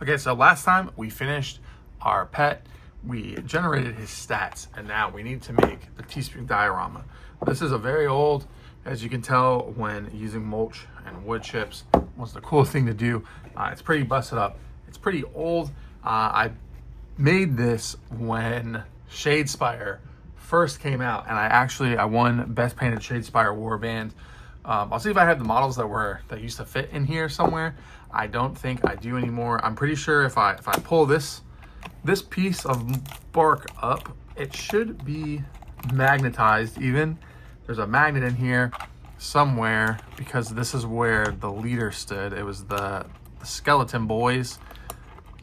Okay, so last time we finished our pet, we generated his stats, and now we need to make the teaspoon diorama. This is a very old, as you can tell when using mulch and wood chips, was the coolest thing to do. It's pretty busted up. It's pretty old. I made this when Shadespire first came out, and I won Best Painted Shadespire Warband. I'll see if I have the models that used to fit in here somewhere. I don't think I do anymore. I'm pretty sure if I pull this piece of bark up, it should be magnetized even. There's a magnet in here somewhere because this is where the leader stood. It was the Skeleton Boys.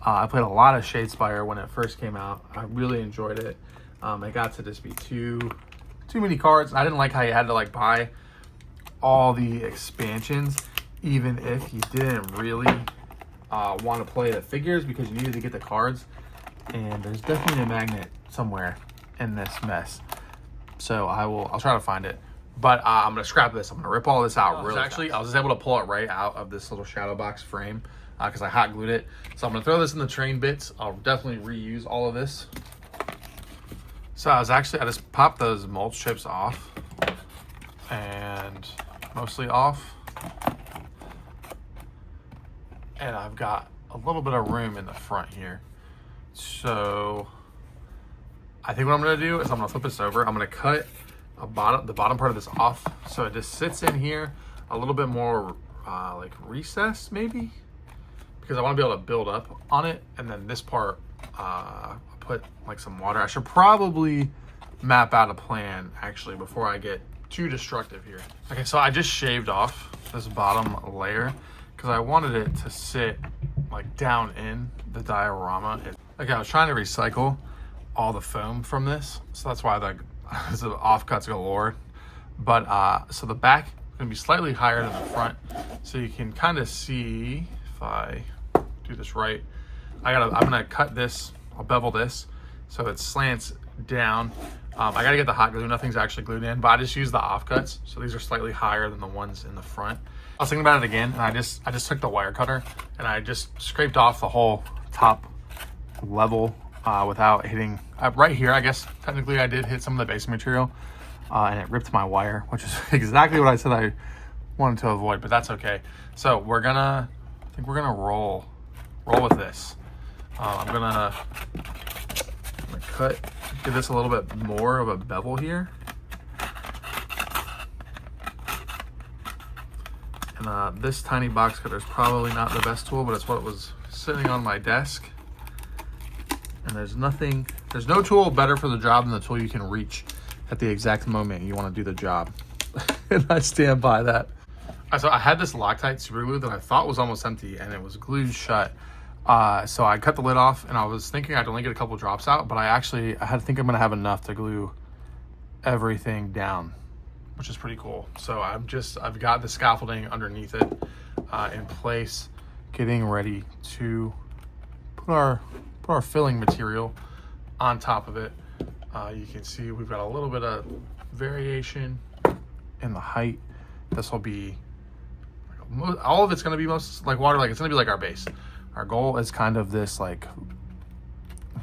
I played a lot of Shadespire when it first came out. I really enjoyed it. It got to just be too many cards. I didn't like how you had to like buy all the expansions, even if you didn't really want to play the figures, because you needed to get the cards. And there's definitely a magnet somewhere in this mess, so I'll try to find it. But I'm gonna scrap this. I'm gonna rip all this out. I was just able to pull it right out of this little shadow box frame because I hot glued it. So I'm gonna throw this in the train bits. I'll definitely reuse all of this. So I just popped those mulch chips off, and mostly off, and I've got a little bit of room in the front here. So I think what I'm gonna do is I'm gonna flip this over. I'm gonna cut the bottom part of this off so it just sits in here a little bit more like recessed maybe, because I want to be able to build up on it. And then this part I'll put like some water. I should probably map out a plan actually before I get too destructive here. Okay, so I just shaved off this bottom layer because I wanted it to sit like down in the diorama. Okay, I was trying to recycle all the foam from this, so that's why the offcuts galore. But so the back is gonna be slightly higher than the front, so you can kind of see if I do this right. I'm gonna cut this. I'll bevel this so it slants down. I gotta get the hot glue. Nothing's actually glued in, but I just use the offcuts, so these are slightly higher than the ones in the front. I was thinking about it again, and I just took the wire cutter and I just scraped off the whole top level without hitting right here. I guess technically I did hit some of the base material, and it ripped my wire, which is exactly what I said I wanted to avoid, but that's okay. So I think we're gonna roll with this. I'm gonna give this a little bit more of a bevel here. And this tiny box cutter is probably not the best tool, but it's what was sitting on my desk. And there's no tool better for the job than the tool you can reach at the exact moment you want to do the job. And I stand by that. So I had this Loctite super glue that I thought was almost empty, and it was glued shut. So I cut the lid off, and I was thinking I'd only get a couple drops out, but I think I'm gonna have enough to glue everything down, which is pretty cool. So I've got the scaffolding underneath it in place, getting ready to put our filling material on top of it. You can see we've got a little bit of variation in the height. This will be all of it's going to be most like water, like it's going to be like our base. Our goal is kind of this like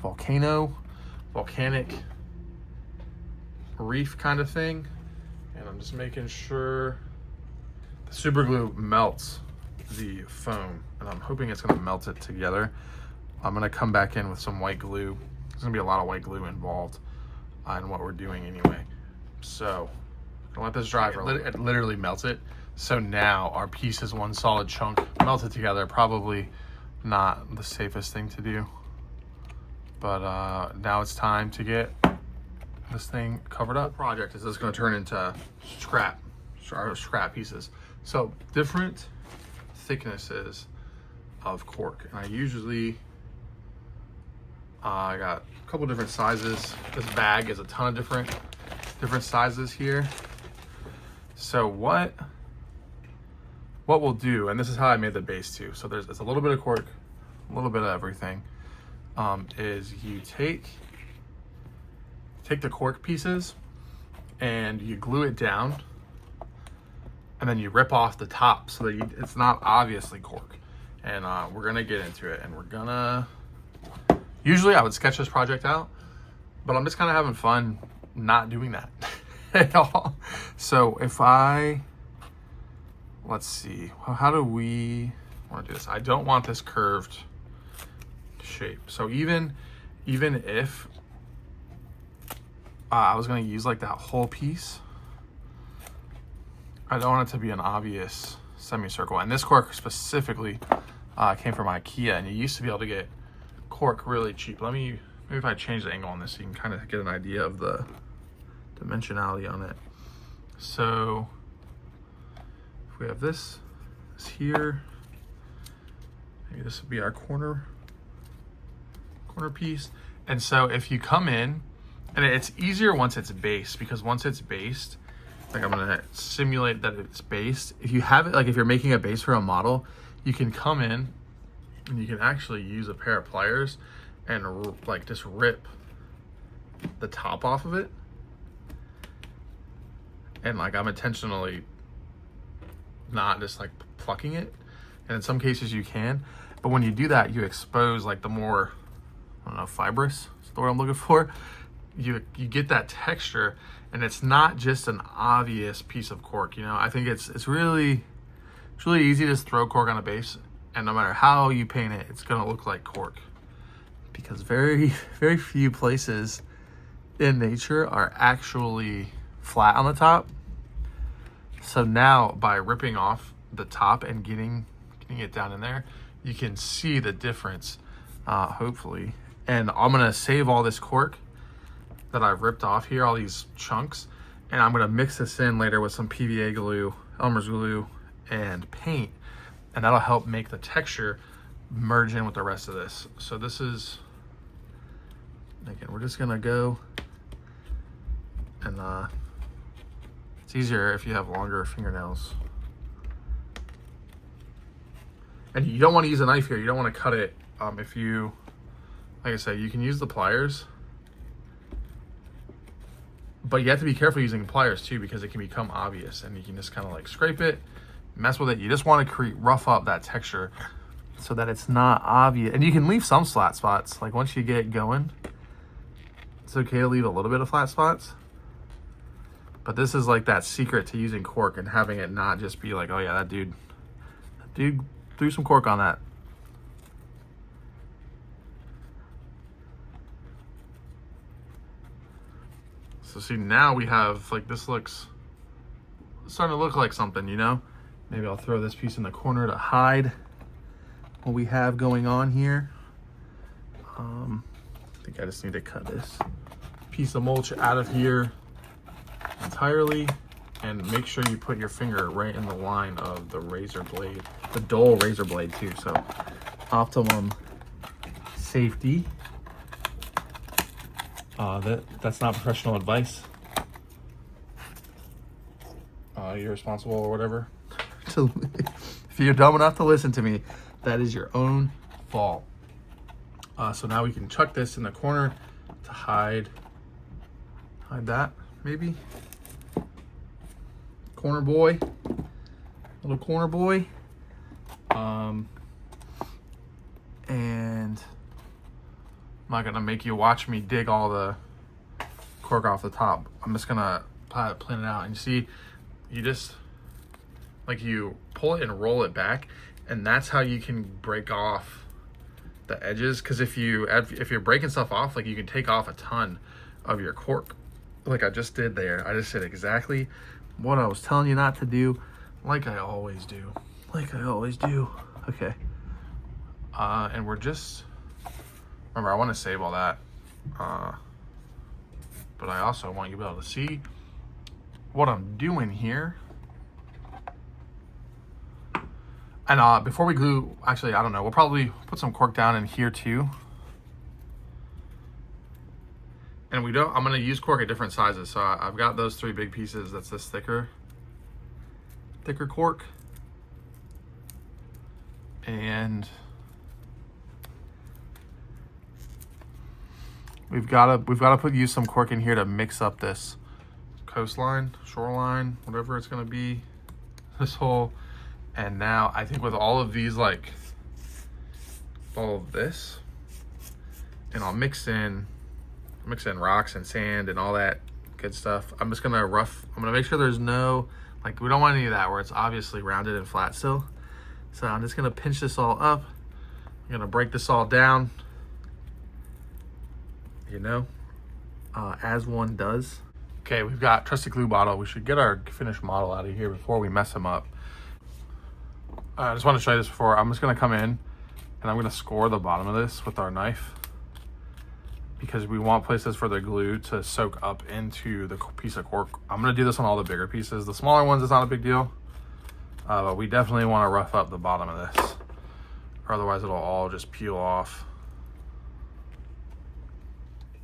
volcanic reef kind of thing. And I'm just making sure the super glue melts the foam, and I'm hoping it's going to melt it together. I'm going to come back in with some white glue. There's going to be a lot of white glue involved in what we're doing anyway. So I'm gonna let this dry. It literally melts it. So now our piece is one solid chunk melted together. Probably not the safest thing to do, but now it's time to get this thing covered up. The project is just going to turn into scrap pieces. So different thicknesses of cork, and I usually I got a couple different sizes. This bag is a ton of different sizes here. So what we'll do, and this is how I made the base too. So it's a little bit of cork, a little bit of everything. Is you take the cork pieces and you glue it down, and then you rip off the top so that it's not obviously cork. and we're gonna get into it. And we're gonna, usually I would sketch this project out, but I'm just kind of having fun not doing that at all. So if let's see, how do we want to do this? I don't want this curved shape. So even if I was going to use like that whole piece, I don't want it to be an obvious semicircle. And this cork specifically came from IKEA, and you used to be able to get cork really cheap. Maybe if I change the angle on this so you can kind of get an idea of the dimensionality on it. So if we have this here, maybe this will be our corner piece. And so if you come in, and it's easier once it's based, because once it's based, like I'm gonna simulate that it's based. If you have it, like if you're making a base for a model, you can come in and you can actually use a pair of pliers and like just rip the top off of it. And like I'm intentionally not just like plucking it. And in some cases you can, but when you do that, you expose like the more, I don't know, fibrous is the word I'm looking for. You get that texture, and it's not just an obvious piece of cork. You know, I think it's really easy to just throw cork on a base, and no matter how you paint it, it's gonna look like cork, because very few places in nature are actually flat on the top. So now by ripping off the top and getting it down in there, you can see the difference, hopefully. And I'm gonna save all this cork that I've ripped off here, all these chunks, and I'm gonna mix this in later with some PVA glue, Elmer's glue, and paint, and that'll help make the texture merge in with the rest of this. So this is, again, we're just gonna go, and it's easier if you have longer fingernails. And you don't want to use a knife here. You don't want to cut it. If you, like I said, you can use the pliers, but you have to be careful using pliers too, because it can become obvious, and you can just kind of like scrape it, mess with it. You just want to rough up that texture so that it's not obvious. And you can leave some flat spots. Like once you get going, it's okay to leave a little bit of flat spots. But this is like that secret to using cork and having it not just be like, oh yeah, that dude threw some cork on that. So see, now we have, like, this looks starting to look like something, you know? Maybe I'll throw this piece in the corner to hide what we have going on here. I think I just need to cut this piece of mulch out of here entirely, and make sure you put your finger right in the line of the razor blade, the dull razor blade too, so optimum safety. That's not professional advice. You're responsible or whatever. If you're dumb enough to listen to me, that is your own fault. So now we can chuck this in the corner to hide that, maybe. Corner boy, little corner boy. And I'm not gonna make you watch me dig all the cork off the top. I'm just gonna plan it out, and you see, you just, like, you pull it and roll it back, and that's how you can break off the edges. Because if you're breaking stuff off, like, you can take off a ton of your cork, like I just did there. I just did exactly what I was telling you not to do, like I always do. Okay. And we're just, remember, I want to save all that, but I also want you to be able to see what I'm doing here. And before we glue, actually, I don't know, we'll probably put some cork down in here too. And I'm gonna use cork at different sizes. So I've got those 3 big pieces. That's this thicker cork. And we've got to use some cork in here to mix up this coastline, shoreline, whatever it's gonna be, this whole. And now I think with all of these like all of this, and I'll mix in rocks and sand and all that good stuff. I'm gonna make sure there's no, like, we don't want any of that where it's obviously rounded and flat still. So I'm just gonna pinch this all up. I'm gonna break this all down, you know, as one does. Okay, we've got trusty glue bottle. We should get our finished model out of here before we mess him up. I just want to show you this before. I'm just gonna come in and I'm gonna score the bottom of this with our knife, because we want places for the glue to soak up into the piece of cork. I'm gonna do this on all the bigger pieces. The smaller ones, it's not a big deal, but we definitely wanna rough up the bottom of this, or otherwise it'll all just peel off.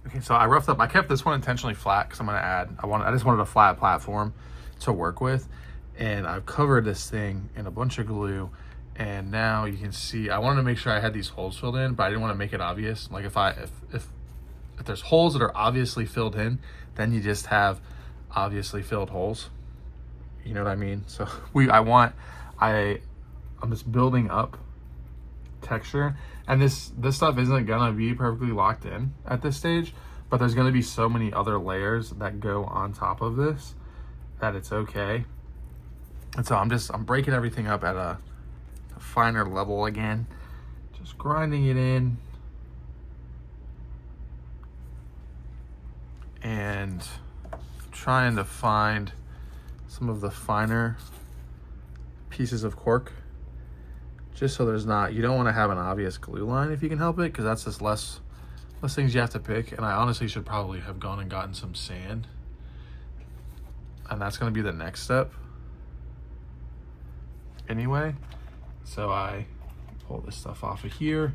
Okay, so I kept this one intentionally flat because I just wanted a flat platform to work with. And I've covered this thing in a bunch of glue. And now you can see, I wanted to make sure I had these holes filled in, but I didn't want to make it obvious. Like if there's holes that are obviously filled in, then you just have obviously filled holes. You know what I mean? So I'm just building up texture. And this stuff isn't gonna be perfectly locked in at this stage, but there's gonna be so many other layers that go on top of this that it's okay. And so I'm breaking everything up at a finer level again, just grinding it in and trying to find some of the finer pieces of cork, just so you don't want to have an obvious glue line if you can help it, because that's just less things you have to pick. And I honestly should probably have gone and gotten some sand, and that's going to be the next step anyway. So I pull this stuff off of here,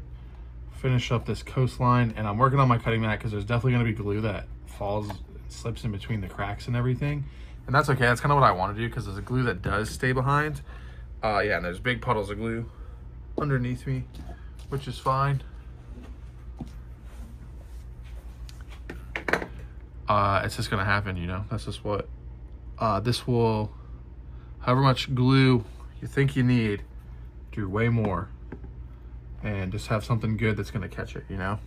finish up this coastline, and I'm working on my cutting mat because there's definitely going to be glue that falls and slips in between the cracks and everything. And that's okay. That's kind of what I want to do, because there's a glue that does stay behind. Yeah, and there's big puddles of glue underneath me, which is fine. It's just gonna happen, you know. That's just what this will, however much glue you think you need, do way more and just have something good that's gonna catch it, you know.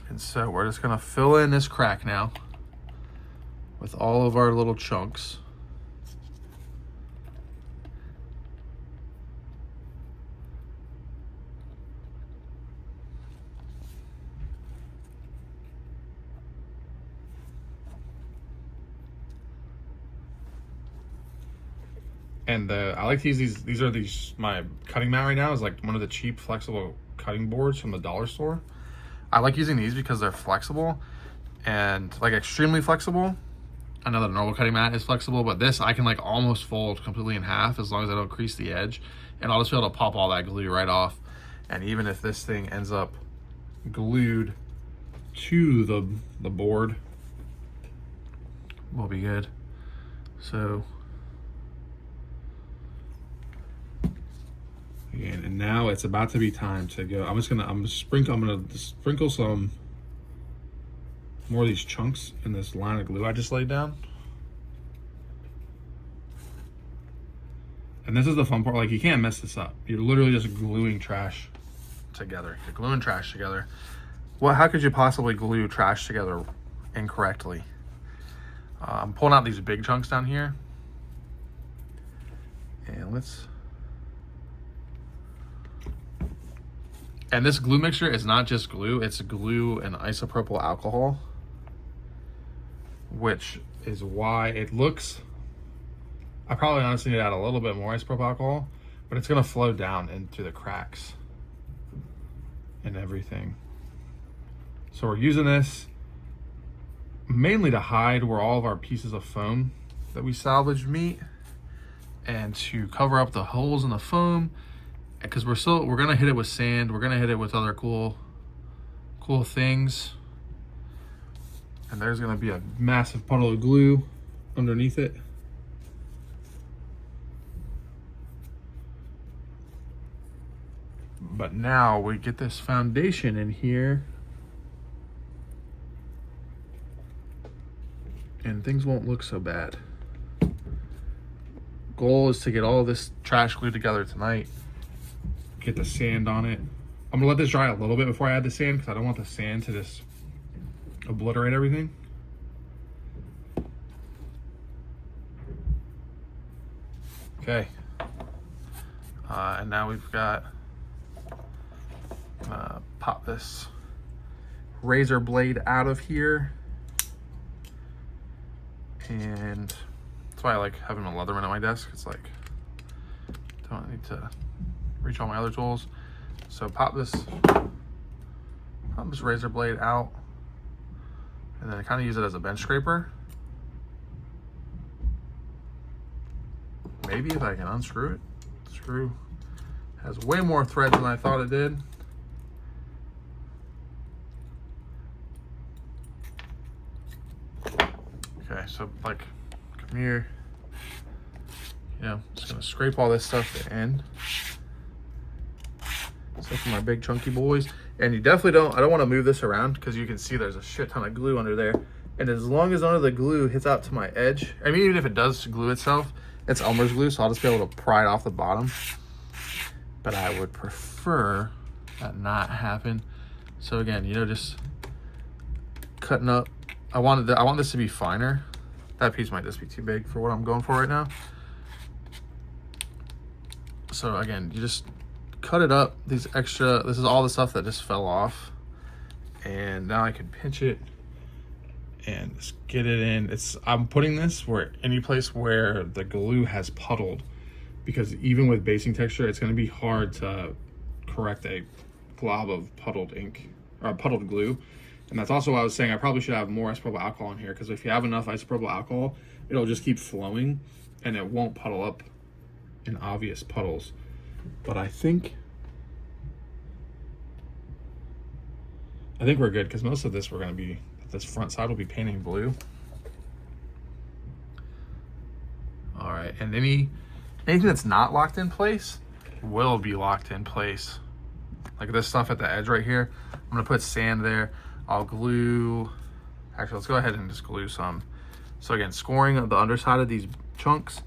And so we're just gonna fill in this crack now with all of our little chunks. And I like to use these my cutting mat right now is like one of the cheap flexible cutting boards from the dollar store. I like using these because they're flexible and like extremely flexible. I know that a normal cutting mat is flexible, but this I can like almost fold completely in half as long as I don't crease the edge, and I'll just be able to pop all that glue right off. And even if this thing ends up glued to the board, we'll be good. So again, and now it's about to be time to go. I'm gonna sprinkle some more of these chunks in this line of glue I just laid down. And this is the fun part, like you can't mess this up. You're literally just gluing trash together. You're gluing trash together. Well, how could you possibly glue trash together incorrectly? I'm pulling out these big chunks down here. And this glue mixture is not just glue, it's glue and isopropyl alcohol, which is why it looks, I probably honestly need to add a little bit more isopropyl alcohol, but it's gonna flow down into the cracks and everything. So we're using this mainly to hide where all of our pieces of foam that we salvaged meet, and to cover up the holes in the foam, because we're gonna hit it with sand, we're gonna hit it with other cool things, and there's gonna be a massive puddle of glue underneath it. But now we get this foundation in here, and things won't look so bad. Goal is to get all this trash glued together tonight, get the sand on it. I'm gonna let this dry a little bit before I add the sand because I don't want the sand to just obliterate everything. Okay. And now we've got, pop this razor blade out of here. And that's why I like having a Leatherman at my desk. It's like, don't need to reach all my other tools. So pop this razor blade out, and then I kind of use it as a bench scraper. Maybe if I can unscrew it. The screw has way more threads than I thought it did. Okay, so like, come here. You know, just gonna scrape all this stuff to the end. So for my big chunky boys. And you definitely don't, I don't want to move this around because you can see there's a shit ton of glue under there. And as long as none of the glue hits out to my edge, I mean, even if it does glue itself, it's Elmer's glue, so I'll just be able to pry it off the bottom. But I would prefer that not happen. So again, you know, just cutting up. I want this to be finer. That piece might just be too big for what I'm going for right now. So again, you just cut it up. This is all the stuff that just fell off. And now I can pinch it and just get it in. I'm putting this where any place where the glue has puddled, because even with basing texture, it's going to be hard to correct a glob of puddled ink or puddled glue. And that's also why I was saying I probably should have more isopropyl alcohol in here, because if you have enough isopropyl alcohol, it'll just keep flowing and it won't puddle up in obvious puddles. But I think we're good, because most of this this front side will be painting blue. All right, and anything that's not locked in place will be locked in place. Like this stuff at the edge right here, I'm gonna put sand there. I'll glue, actually let's go ahead and just glue some. So again, scoring the underside of these chunks.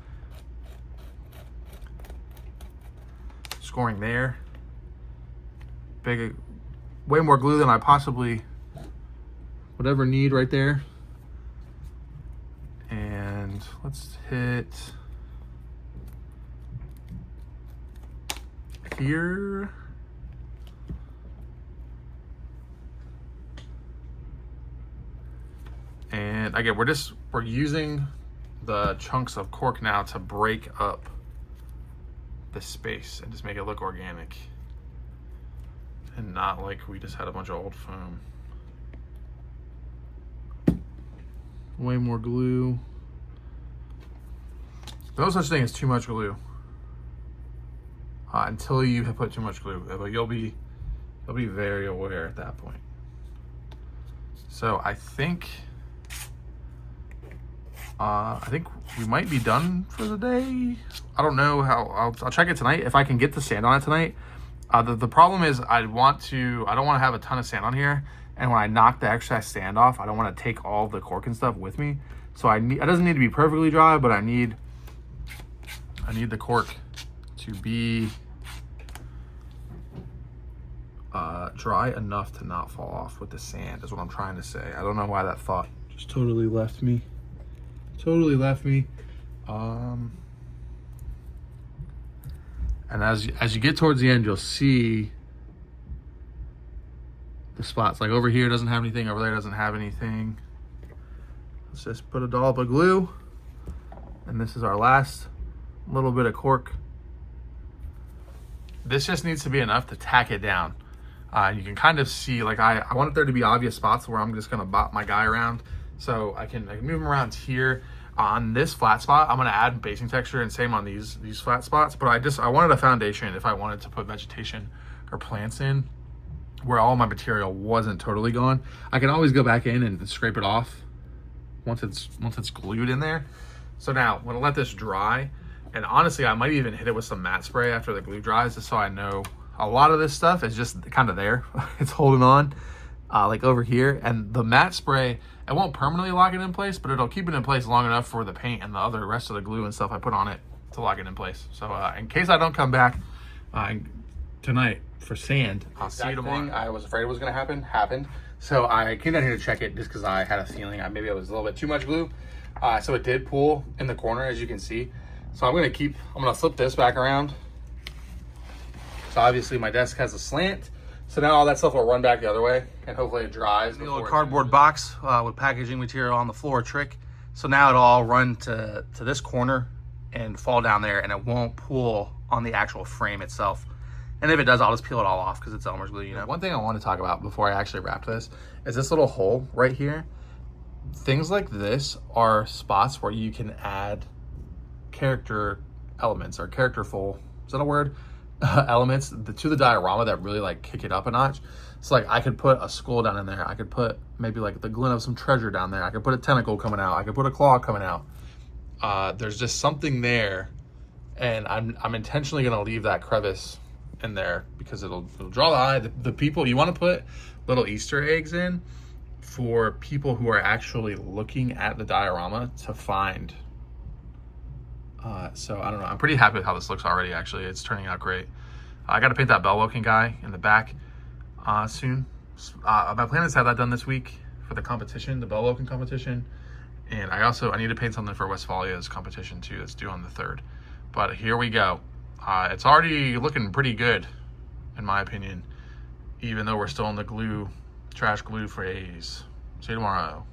Scoring there. Way more glue than I possibly would ever need right there. And let's hit here. And again, we're using the chunks of cork now to break up the space and just make it look organic. And not like we just had a bunch of old foam. Way more glue. No such thing as too much glue. Until you have put too much glue, but you'll be very aware at that point. So I think we might be done for the day. I don't know how. I'll check it tonight if I can get the sand on it tonight. The problem is I don't want to have a ton of sand on here, and when I knock the excess sand off, I don't want to take all the cork and stuff with me. So it doesn't need to be perfectly dry, but I need the cork to be dry enough to not fall off with the sand, is what I'm trying to say. I don't know why that thought just totally left me. And as you get towards the end, you'll see the spots. Like over here doesn't have anything, over there doesn't have anything. Let's just put a dollop of glue, and this is our last little bit of cork. This just needs to be enough to tack it down. You can kind of see, like I want there to be obvious spots where I'm just gonna bop my guy around, so I can move him around here. On this flat spot, I'm gonna add basing texture, and same on these flat spots. But I wanted a foundation if I wanted to put vegetation or plants in, where all my material wasn't totally gone. I can always go back in and scrape it off once it's glued in there. So now I'm gonna let this dry, and honestly, I might even hit it with some matte spray after the glue dries, just so I know a lot of this stuff is just kind of there. It's holding on, like over here, and the matte spray, it won't permanently lock it in place, but it'll keep it in place long enough for the paint and the rest of the glue and stuff I put on it to lock it in place. So in case I don't come back, tonight for sand. I'll see you tomorrow. I was afraid it was going to happen happened. So I came down here to check it just because I had a feeling maybe it was a little bit too much glue. So it did pull in the corner, as you can see. So I'm going to flip this back around. So obviously my desk has a slant. So now all that stuff will run back the other way and hopefully it dries. The little cardboard box with packaging material on the floor trick. So now it'll all run to this corner and fall down there, and it won't pull on the actual frame itself. And if it does, I'll just peel it all off because it's Elmer's glue, you know. One thing I want to talk about before I actually wrap this is this little hole right here. Things like this are spots where you can add character elements or characterful, is that a word? Elements to the diorama that really like kick it up a notch. So like I could put a skull down in there. I could put maybe like the glint of some treasure down there. I could put a tentacle coming out. I could put a claw coming out. There's just something there, and I'm intentionally gonna leave that crevice in there because it'll draw the eye. The people, you want to put little Easter eggs in for people who are actually looking at the diorama to find. So I don't know. I'm pretty happy with how this looks already. Actually, it's turning out great. I got to paint that bell-looking guy in the back soon. My plan is to have that done this week for the competition, the bell-looking competition. And I need to paint something for Westphalia's competition too. That's due on the 3rd. But here we go. It's already looking pretty good, in my opinion, even though we're still in the trash glue phase. See you tomorrow.